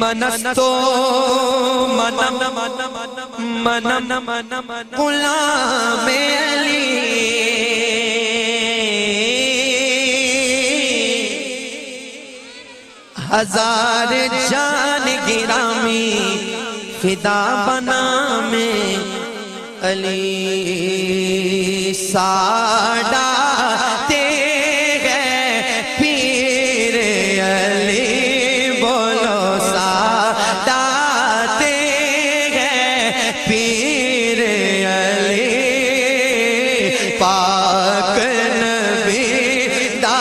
منستو منم غلام علی ہزار جان گرامی فدا بنا میں علی ساڈا تے گئے پیر علی بولو ساڈا تے گئے پیر علی پاک نبی دا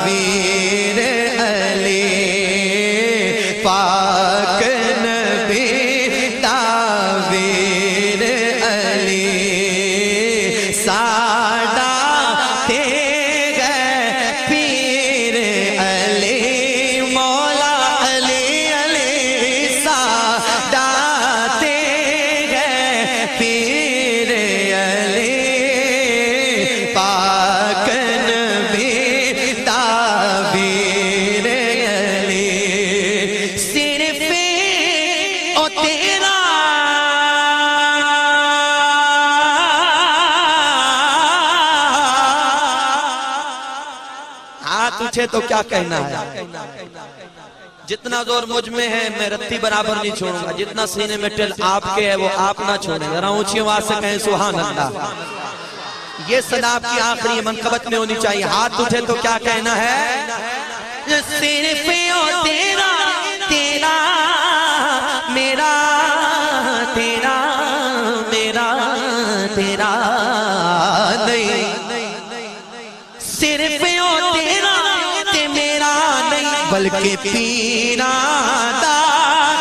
ویر علی پاک نبی دا ویر علی ساڈا تے گئے پیر علی مولا علی علی ساڈا تے گئے پیر علی پاک نبی دا ویر علی صرف او تیرا ہاتھ اٹھے تو کیا کہنا ہے جتنا زور مجھ میں ہے میں رتی برابر نہیں چھوڑوں گا جتنا سینے میں ٹل آپ کے ہے وہ آپ نہ چھوڑیں ذرا اونچی آواز سے کہیں سبحان اللہ یہ صدا آپ کی آخری منقبت میں ہونی چاہیے ہاتھ اٹھے تو کیا کہنا ہے صرف او تیرا تیرا میرا تیرا میرا تیرا نہیں صرف او تیرا تے میرا نہیں بلکہ پیرا دا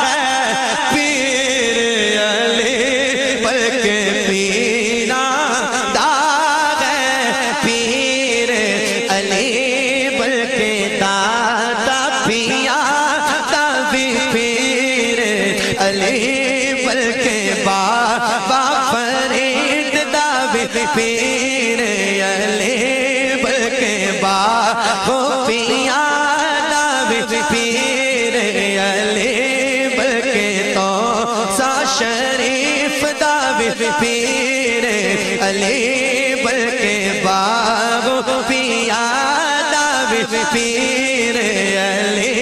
ہے پیر علی بلکہ پیرا دا ہے پیر علی بلکہ دادا پیا دا بھی پیر علی بلکہ بابا فرید دا بھی پیر علی بلکہ بابا پیا دا بھی پیر علی بلکہ تو سا شریف دا بھی پیر علی بلکہ بابا پیا دا بھی پیر علی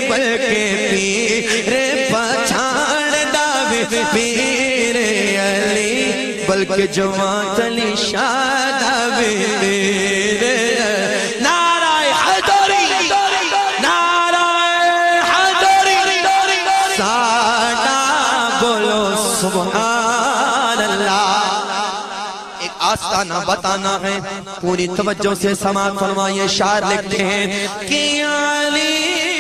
بلکہ پیر پچھان دا بھی پیر علی بلکہ جوان علی شاہ دا بھی پیر نعرہ حیدری نعرہ حیدری ساڈا بولو سبحان اللہ ایک آستانہ بتانا ہے پوری توجہ سے سماعت فرمائیے شاعر لکھتے ہیں کہ علی